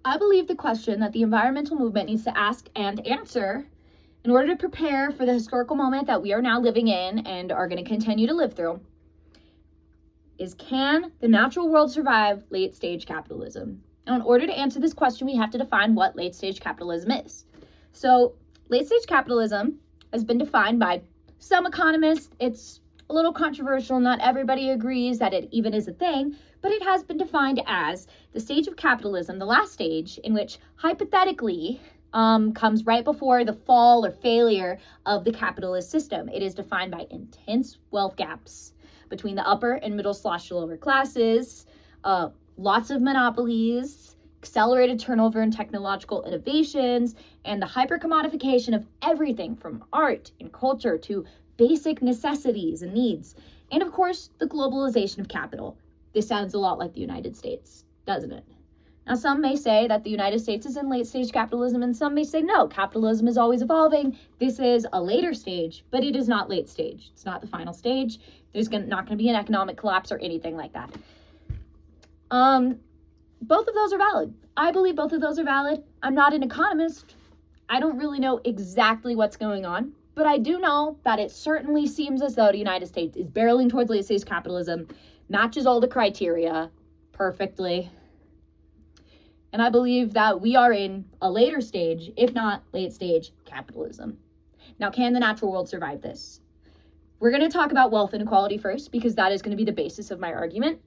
I believe the question that the environmental movement needs to ask and answer in order to prepare for the historical moment that we are now living in and are going to continue to live through is, can the natural world survive late stage capitalism? Now, in order to answer this question, we have to define what late stage capitalism is. So late stage capitalism has been defined by some economists. It's a little controversial. Not everybody agrees that it even is a thing, but it has been defined as the stage of capitalism, the last stage, in which hypothetically comes right before the fall or failure of the capitalist system. It is defined by intense wealth gaps between the upper and middle/lower classes, lots of monopolies, accelerated turnover in technological innovations, and the hyper-commodification of everything from art and culture to basic necessities and needs. And of course, the globalization of capital. This sounds a lot like the United States, doesn't it? Now, some may say that the United States is in late-stage capitalism, and some may say, no, capitalism is always evolving. This is a later stage, but it is not late stage. It's not the final stage. There's not going to be an economic collapse or anything like that. Both of those are valid. I believe both of those are valid. I'm not an economist. I don't really know exactly what's going on, but I do know that it certainly seems as though the United States is barreling towards late-stage capitalism, matches all the criteria perfectly. And I believe that we are in a later stage, if not late stage, capitalism. Now, can the natural world survive this? We're going to talk about wealth inequality first, because that is going to be the basis of my argument.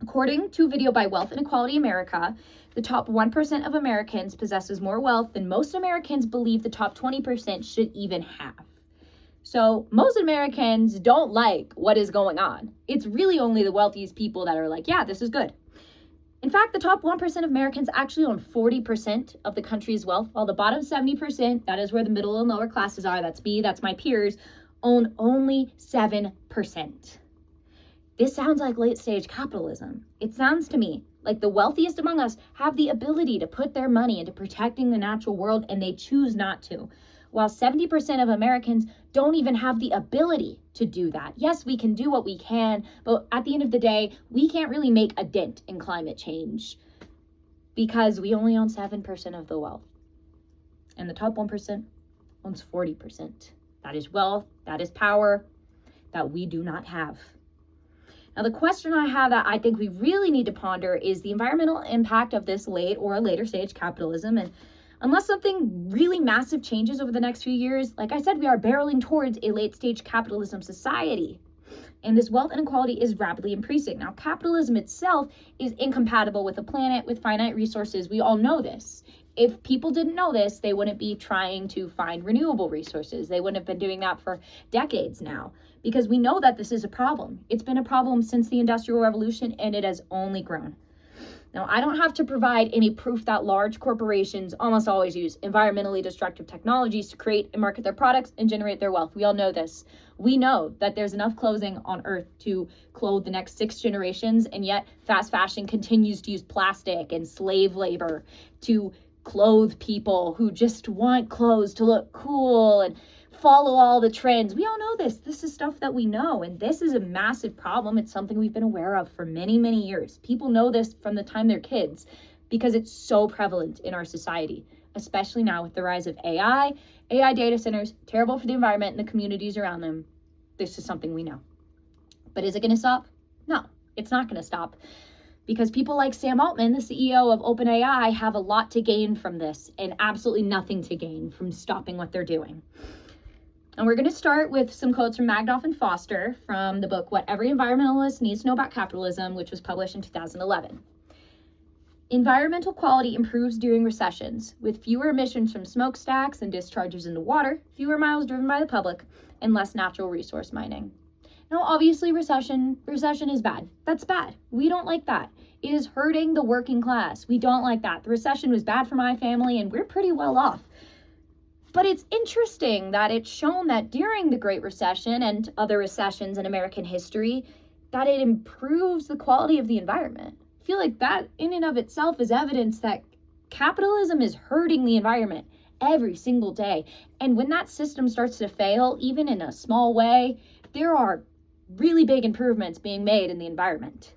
According to a video by Wealth Inequality America, the top 1% of Americans possesses more wealth than most Americans believe the top 20% should even have. So most Americans don't like what is going on. It's really only the wealthiest people that are like, yeah, this is good. In fact, the top 1% of Americans actually own 40% of the country's wealth, while the bottom 70%, that is where the middle and lower classes are, that's me, that's my peers, own only 7%. This sounds like late stage capitalism. It sounds to me like the wealthiest among us have the ability to put their money into protecting the natural world, and they choose not to, while 70% of Americans don't even have the ability to do that. Yes, we can do what we can, but at the end of the day, we can't really make a dent in climate change because we only own 7% of the wealth. And the top 1% owns 40%. That is wealth, that is power that we do not have. Now, the question I have that I think we really need to ponder is the environmental impact of this late or later stage capitalism. And unless something really massive changes over the next few years, like I said, we are barreling towards a late stage capitalism society. And this wealth inequality is rapidly increasing. Now, capitalism itself is incompatible with a planet with finite resources. We all know this. If people didn't know this, they wouldn't be trying to find renewable resources. They wouldn't have been doing that for decades now, because we know that this is a problem. It's been a problem since the Industrial Revolution, and it has only grown. Now, I don't have to provide any proof that large corporations almost always use environmentally destructive technologies to create and market their products and generate their wealth. We all know this. We know that there's enough clothing on Earth to clothe the next 6 generations, and yet fast fashion continues to use plastic and slave labor to clothe people who just want clothes to look cool and follow all the trends. We all know this. This is stuff that we know, and this is a massive problem. It's something we've been aware of for many, many years. People know this from the time they're kids because it's so prevalent in our society, especially now with the rise of AI data centers, terrible for the environment and the communities around them. This is something we know. But is it going to stop? No, it's not going to stop, because people like Sam Altman, the CEO of OpenAI, have a lot to gain from this and absolutely nothing to gain from stopping what they're doing. And we're going to start with some quotes from Magdoff and Foster from the book What Every Environmentalist Needs to Know About Capitalism, which was published in 2011. Environmental quality improves during recessions, with fewer emissions from smokestacks and discharges into water, fewer miles driven by the public, and less natural resource mining. Now, obviously, recession is bad. That's bad. We don't like that. It is hurting the working class. We don't like that. The recession was bad for my family, and we're pretty well off. But it's interesting that it's shown that during the Great Recession and other recessions in American history, that it improves the quality of the environment. I feel like that in and of itself is evidence that capitalism is hurting the environment every single day. And when that system starts to fail, even in a small way, there are really big improvements being made in the environment.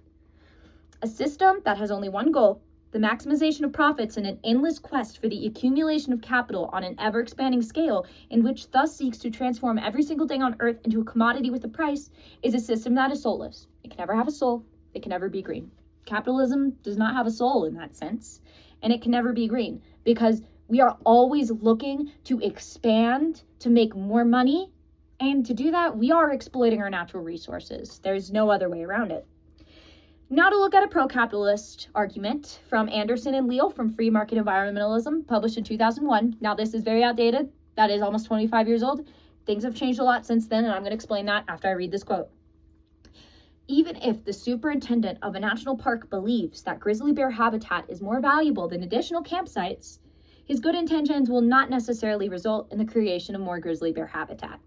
A system that has only one goal, The maximization of profits and an endless quest for the accumulation of capital on an ever-expanding scale, in which thus seeks to transform every single thing on earth into a commodity with a price, is a system that is soulless. It can never have a soul. It can never be green. Capitalism does not have a soul in that sense, and it can never be green because we are always looking to expand, to make more money, and to do that, we are exploiting our natural resources. There's no other way around it. Now to look at a pro-capitalist argument from Anderson and Leal from Free Market Environmentalism, published in 2001. Now this is very outdated. That is almost 25 years old. Things have changed a lot since then, and I'm going to explain that after I read this quote. Even if the superintendent of a national park believes that grizzly bear habitat is more valuable than additional campsites, his good intentions will not necessarily result in the creation of more grizzly bear habitat.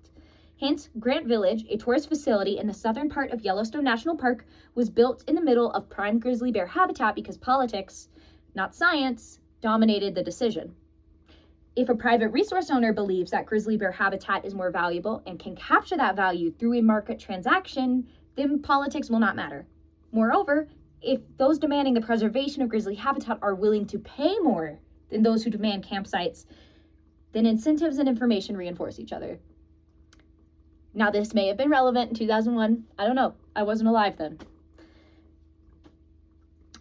Hence, Grant Village, a tourist facility in the southern part of Yellowstone National Park, was built in the middle of prime grizzly bear habitat because politics, not science, dominated the decision. If a private resource owner believes that grizzly bear habitat is more valuable and can capture that value through a market transaction, then politics will not matter. Moreover, if those demanding the preservation of grizzly habitat are willing to pay more than those who demand campsites, then incentives and information reinforce each other. Now, this may have been relevant in 2001. I don't know. I wasn't alive then.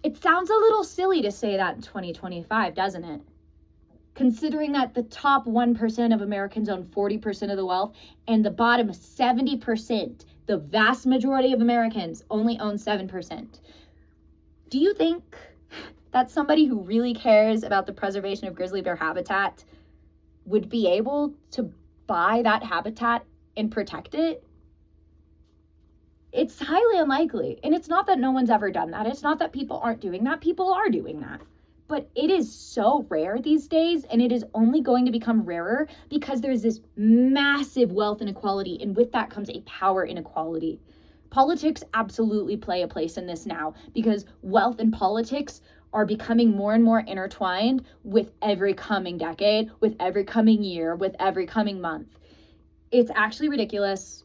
It sounds a little silly to say that in 2025, doesn't it? Considering that the top 1% of Americans own 40% of the wealth and the bottom 70%, the vast majority of Americans only own 7%. Do you think that somebody who really cares about the preservation of grizzly bear habitat would be able to buy that habitat and protect it? It's highly unlikely. And it's not that no one's ever done that. It's not that people aren't doing that. People are doing that. But it is so rare these days, and it is only going to become rarer because there's this massive wealth inequality, and with that comes a power inequality. Politics absolutely play a place in this now because wealth and politics are becoming more and more intertwined with every coming decade, with every coming year, with every coming month. It's actually ridiculous.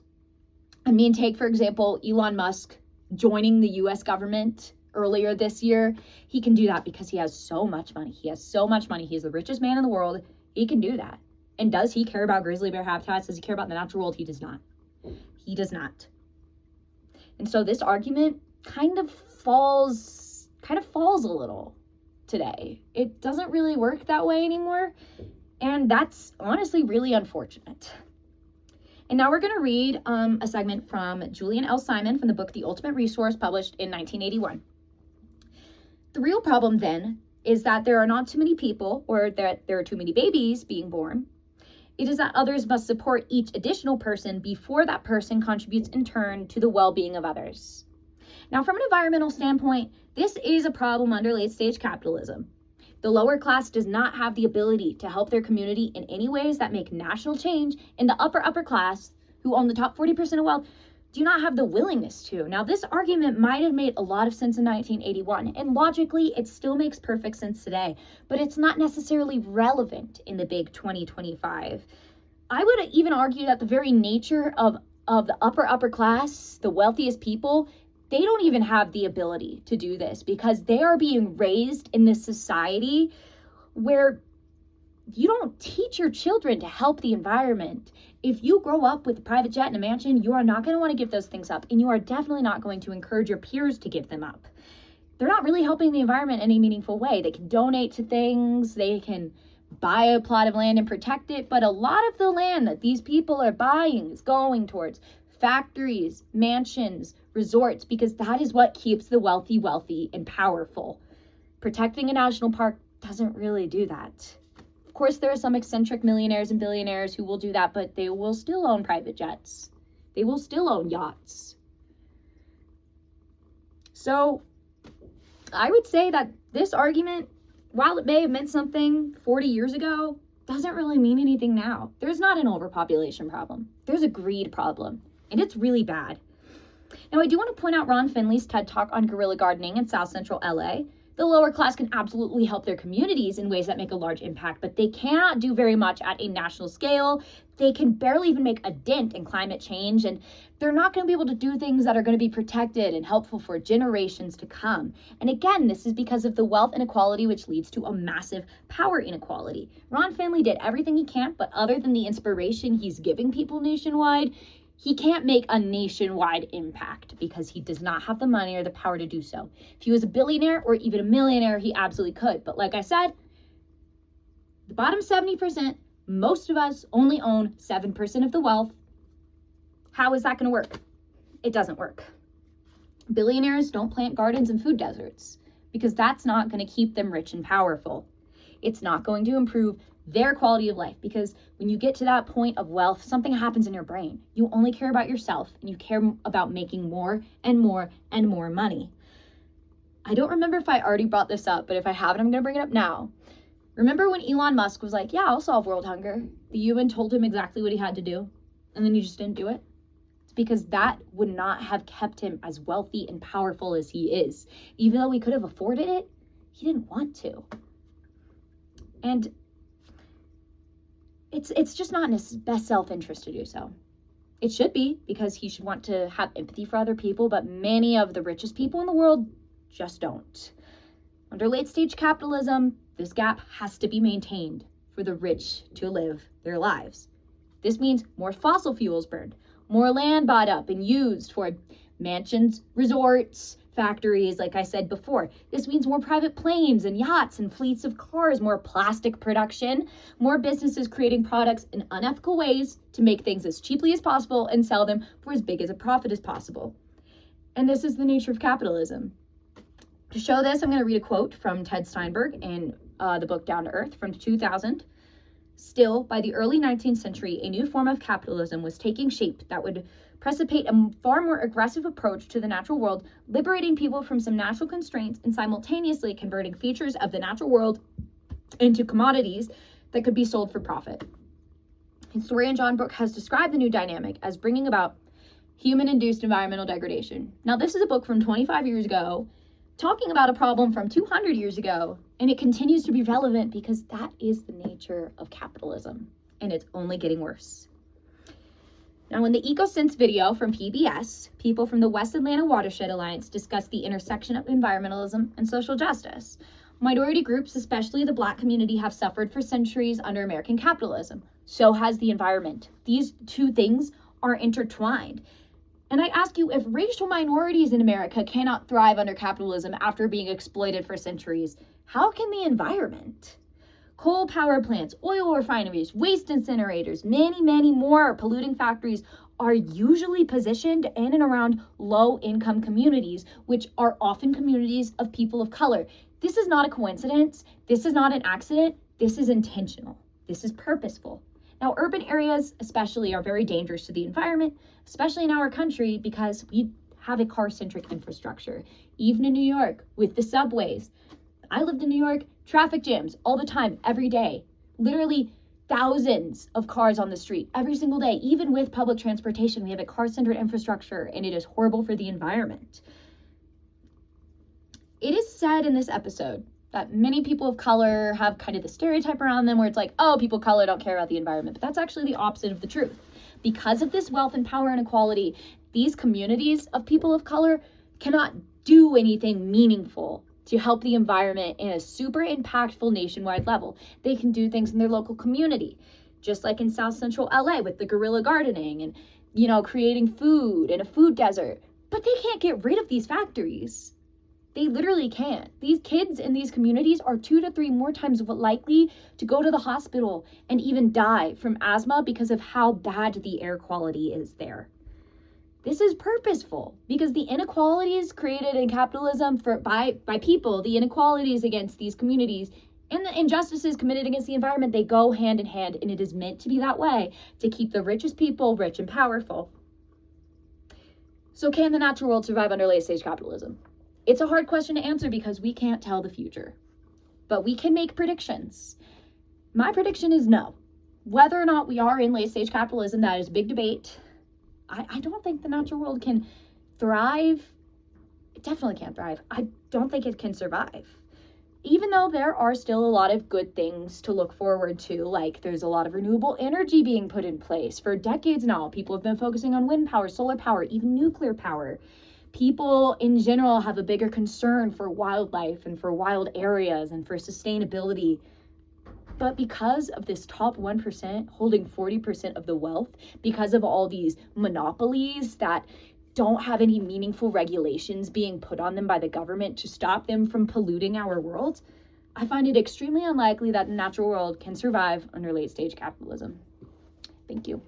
I mean, take, for example, Elon Musk joining the US government earlier this year. He can do that because he has so much money. He has so much money. He's the richest man in the world. He can do that. And does he care about grizzly bear habitats? Does he care about the natural world? He does not. He does not. And so this argument kind of falls a little today. It doesn't really work that way anymore. And that's honestly really unfortunate. And now we're going to read a segment from Julian L. Simon from the book The Ultimate Resource, published in 1981. The real problem then is that there are not too many people, or that there are too many babies being born. It is that others must support each additional person before that person contributes in turn to the well-being of others. Now, from an environmental standpoint, this is a problem under late-stage capitalism. The lower class does not have the ability to help their community in any ways that make national change, and the upper class, who own the top 40% of wealth, do not have the willingness to. Now, this argument might have made a lot of sense in 1981, and logically, it still makes perfect sense today, but it's not necessarily relevant in the big 2025. I would even argue that the very nature of the upper class, the wealthiest people, they don't even have the ability to do this because they are being raised in this society where you don't teach your children to help the environment. If you grow up with a private jet and a mansion, you are not going to want to give those things up, and you are definitely not going to encourage your peers to give them up. They're not really helping the environment in any meaningful way. They can donate to things, they can buy a plot of land and protect it, but a lot of the land that these people are buying is going towards factories, mansions, resorts, because that is what keeps the wealthy and powerful. Protecting a national park doesn't really do that. Of course, there are some eccentric millionaires and billionaires who will do that, but they will still own private jets. They will still own yachts. So I would say that this argument, while it may have meant something 40 years ago, doesn't really mean anything now. There's not an overpopulation problem. There's a greed problem, and it's really bad. Now, I do want to point out Ron Finley's TED Talk on guerrilla gardening in South Central LA. The lower class can absolutely help their communities in ways that make a large impact, but they cannot do very much at a national scale. They can barely even make a dent in climate change, and they're not going to be able to do things that are going to be protected and helpful for generations to come. And again, this is because of the wealth inequality, which leads to a massive power inequality. Ron Family did everything he can, but other than the inspiration he's giving people nationwide, he can't make a nationwide impact because he does not have the money or the power to do so. If he was a billionaire or even a millionaire, he absolutely could. But like I said, the bottom 70%, most of us only own 7% of the wealth. How is that going to work? It doesn't work. Billionaires don't plant gardens and food deserts because that's not going to keep them rich and powerful. It's not going to improve their quality of life, because when you get to that point of wealth, something happens in your brain. You only care about yourself, and you care about making more and more and more money. I don't remember if I already brought this up, but if I haven't, I'm going to bring it up now. Remember when Elon Musk was like, yeah, I'll solve world hunger? The UN told him exactly what he had to do, and then he just didn't do it? It's because that would not have kept him as wealthy and powerful as he is. Even though he could have afforded it, he didn't want to. And it's just not in his best self-interest to do so. It should be, because he should want to have empathy for other people, but many of the richest people in the world just don't. Under late-stage capitalism, this gap has to be maintained for the rich to live their lives. This means more fossil fuels burned, more land bought up and used for mansions, resorts, factories, like I said before. This means more private planes and yachts and fleets of cars, more plastic production, more businesses creating products in unethical ways to make things as cheaply as possible and sell them for as big as a profit as possible. And this is the nature of capitalism. To show this, I'm going to read a quote from Ted Steinberg in the book Down to Earth from 2000. Still, by the early 19th century, a new form of capitalism was taking shape that would precipitate a far more aggressive approach to the natural world, liberating people from some natural constraints and simultaneously converting features of the natural world into commodities that could be sold for profit. Historian John Brooke has described the new dynamic as bringing about human-induced environmental degradation. Now, this is a book from 25 years ago, talking about a problem from 200 years ago, and it continues to be relevant because that is the nature of capitalism, and it's only getting worse. Now, in the EcoSense video from PBS, people from the West Atlanta Watershed Alliance discussed the intersection of environmentalism and social justice. Minority groups, especially the Black community, have suffered for centuries under American capitalism. So has the environment. These two things are intertwined. And I ask you, if racial minorities in America cannot thrive under capitalism after being exploited for centuries, how can the environment? Coal power plants, oil refineries, waste incinerators, many more polluting factories are usually positioned in and around low-income communities, which are often communities of people of color. This is not a coincidence. This is not an accident. This is intentional. This is purposeful. Now, urban areas especially are very dangerous to the environment, especially in our country, because we have a car-centric infrastructure. Even in New York, with the subways. I lived in New York, traffic jams all the time, every day. Literally thousands of cars on the street every single day. Even with public transportation, we have a car-centered infrastructure, and it is horrible for the environment. It is said in this episode that many people of color have kind of the stereotype around them where it's like, oh, people of color don't care about the environment. But that's actually the opposite of the truth. Because of this wealth and power inequality, these communities of people of color cannot do anything meaningful to help the environment in a super impactful nationwide level. They can do things in their local community, just like in South Central LA with the guerrilla gardening and, creating food in a food desert. But they can't get rid of these factories. They literally can't. These kids in these communities are 2 to 3 more times likely to go to the hospital and even die from asthma because of how bad the air quality is there. This is purposeful because the inequalities created in capitalism by people, the inequalities against these communities, and the injustices committed against the environment, they go hand in hand, and it is meant to be that way to keep the richest people rich and powerful. So can the natural world survive under late-stage capitalism? It's a hard question to answer because we can't tell the future, but we can make predictions. My prediction is no. Whether or not we are in late-stage capitalism, that is a big debate. I don't think the natural world can thrive. It definitely can't thrive. I don't think it can survive. even though there are still a lot of good things to look forward to, like there's a lot of renewable energy being put in place. For decades now, people have been focusing on wind power, solar power, even nuclear power. People in general have a bigger concern for wildlife and for wild areas and for sustainability. But because of this top 1% holding 40% of the wealth, because of all these monopolies that don't have any meaningful regulations being put on them by the government to stop them from polluting our world, I find it extremely unlikely that the natural world can survive under late stage capitalism. Thank you.